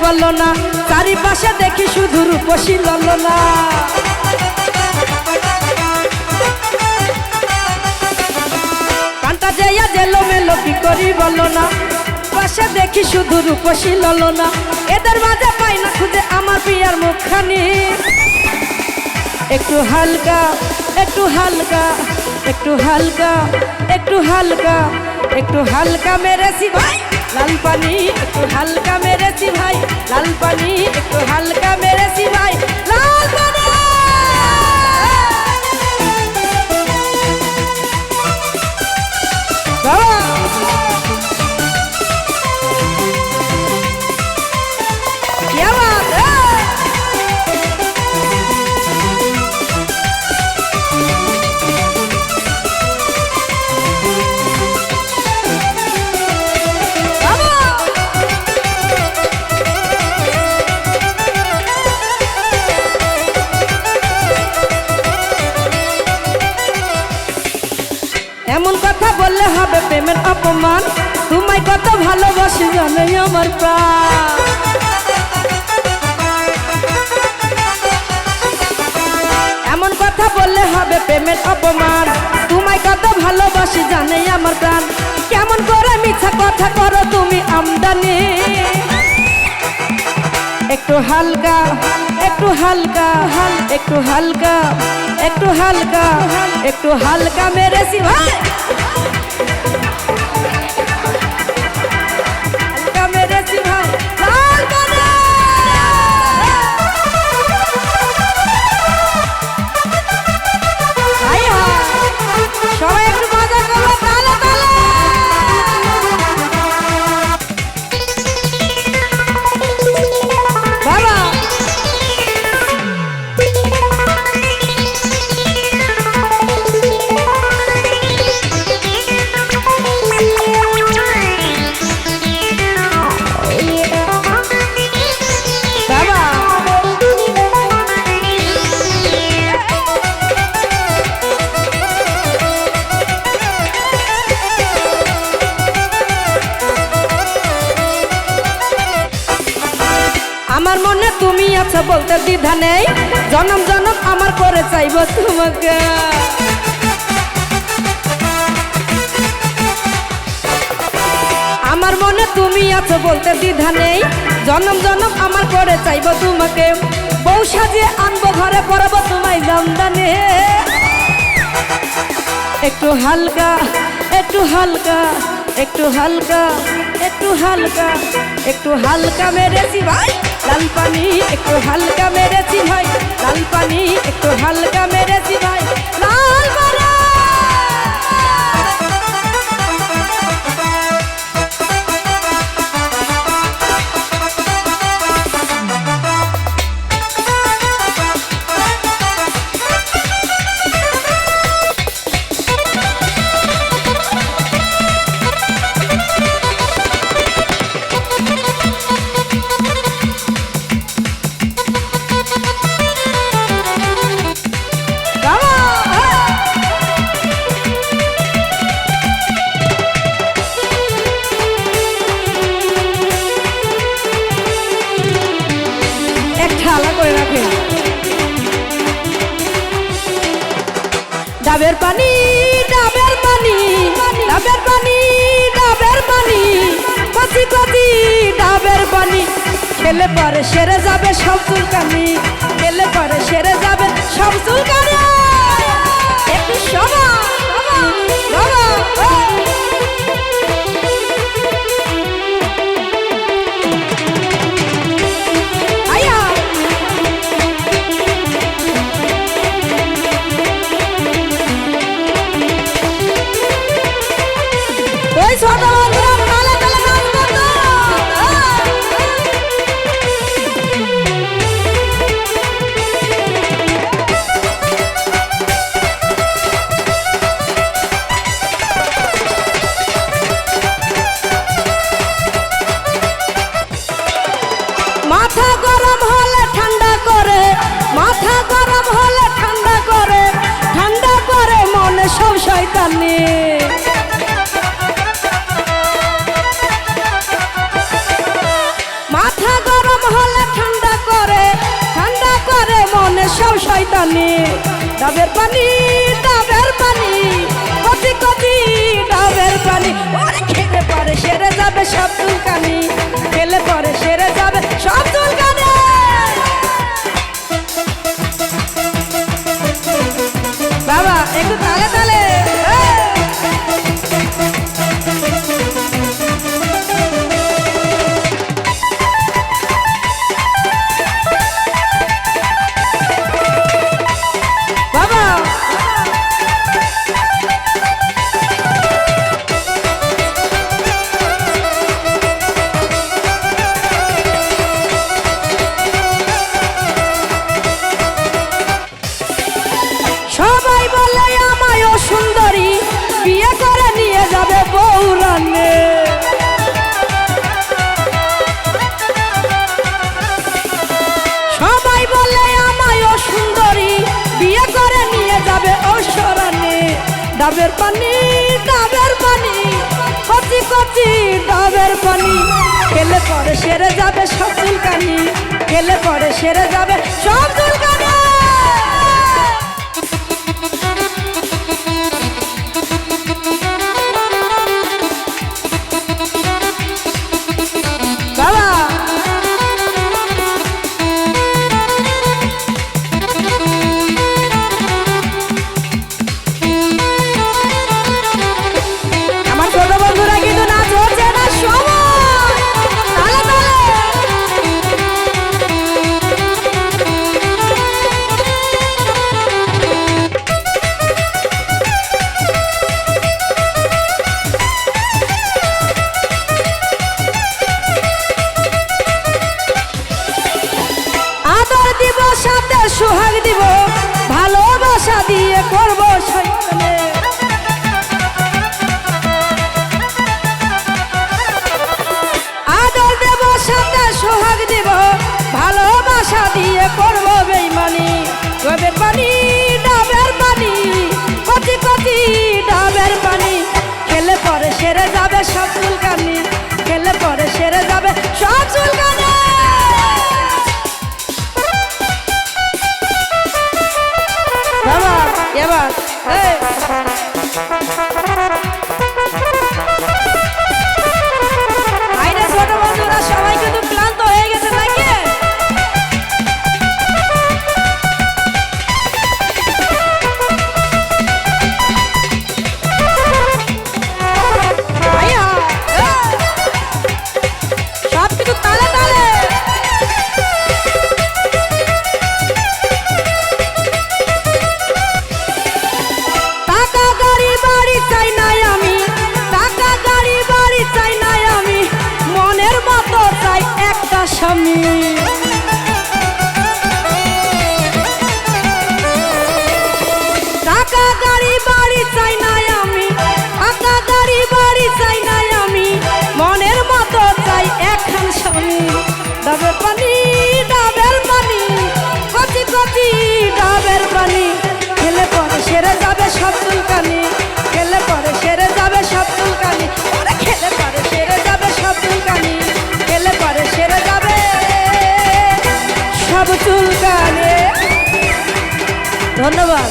বলো না, চারিপাশে দেখি শুধু রূপসী ললনা। কানটা যাইয়া জেলো মেলো কি করি বলো না, পাশে দেখি শুধু রূপসী ললনা। এদের মাঝে পাই না খুঁজে আমার প্রিয়ার মুখখানি। একটু হালকা একটু হালকা একটু হালকা একটু হালকা একটু হালকা মেরেছি ভাই লাল পানি, একটু হালকা মেরেছি ভাই লাল পানি, একটু হালকা মেরেছি ভাই লাল পানি। क्या बात है? এমন কথা বললে হবে প্রেমের অপমান, তোমায় কত ভালোবাসি জানে আমার প্রাণ। এমন কথা বললে হবে প্রেমের অপমান, তোমায় কত ভালোবাসি জানে আমার প্রাণ। কেমন করে মিথ্যা কথা করো তুমি আমদানি। একটু হালকা একটু হালকা একটু হালকা একটু হালকা একটু হালকা মেরেছি ভাই হালকা মেরেছি ভাই লাল পানি। সবাই একটু মজা করো তালে তালে। বাবা আমার মনে তুমি আছো বলতে দ্বিধা নেই, জনম জনম আমার করে চাইব তোমাকে। আমার মনে তুমি আছো বলতে দ্বিধা নেই, জনম জনম আমার করে চাইব তোমাকে। বউ সাজিয়ে আনবো ঘরে পড়াবো তোমায় জামদানি। একটু হালকা একটু হালকা একটু হালকা একটু হালকা একটু হালকা মেরেছি ভাই লাল পানি, একটু হালকা মেরেছি ভাই লাল পানি, একটু হালকা মেরেছি ভাই লাল পানি। ডাবের পানি ডাবের পানি ডাবের পানি ডাবের পানি কচি কচি ডাবের পানি, খেলে পরে সেরে যাবে সব চুলকানি, খেলে পরে সেরে যাবে সব চুলকানি। একটু সবা সব শয়তানি। ডাবের পানি ডাবের পানি কচি কচি ডাবের পানি, ওরে খেলে পরে সেরে যাবে সব চুলকানি, খেলে পরে সেরে যাবে সব চুলকানি। বাবা একটু তালে তালে। সবাই বলে আমায় সুন্দরী, বিয়ে করে নিয়ে যাবে বউরানে। সবাই বলে আমায় সুন্দরী, বিয়ে করে নিয়ে যাবে ঐশ্বরানে। ডাবের পানি ডাবের পানি কচি কচি ডাবের পানি, খেলে পরে সেরে যাবে সব চুলকানি, খেলে পরে সেরে যাবে সব চুলকানি। সাথে সোহাগ দিব, ভালোবাসা দিয়ে করব সৈকতে। আদর দেব সাথে সোহাগ দিব, ভালোবাসা দিয়ে করব বেইমানি। ডাবের পানি ডাবের পানি কচি কচি ডাবের পানি, খেলে পরে সেরে যাবে সব চুলকানি, খেলে পরে সেরে যাবে সব চুলকানি। এবার আইনা ছোট বন্ধুরা সবাই কিন্তু ক্লান্ত হয়ে গেছে নাকি? সব কিছু তালে তালে। স্বামী টাকা গাড়ি বাড়ি চাই নাই আমি, টাকা গাড়ি বাড়ি চাই নাই আমি, মনের মতো চাই একখান স্বামী। ডাবের পানি ডাবের পানি কচি কচি ডাবের পানি, খেলে পরে সেরে যাবে সব চুলকানি, খেলে পরে সেরে যাবে সব চুলকানি, ওরে খেলে পরে সেরে যাবে সব চুলকানি, খেলে পরে সেরে যাবে সব চুলকানি। ধন্যবাদ।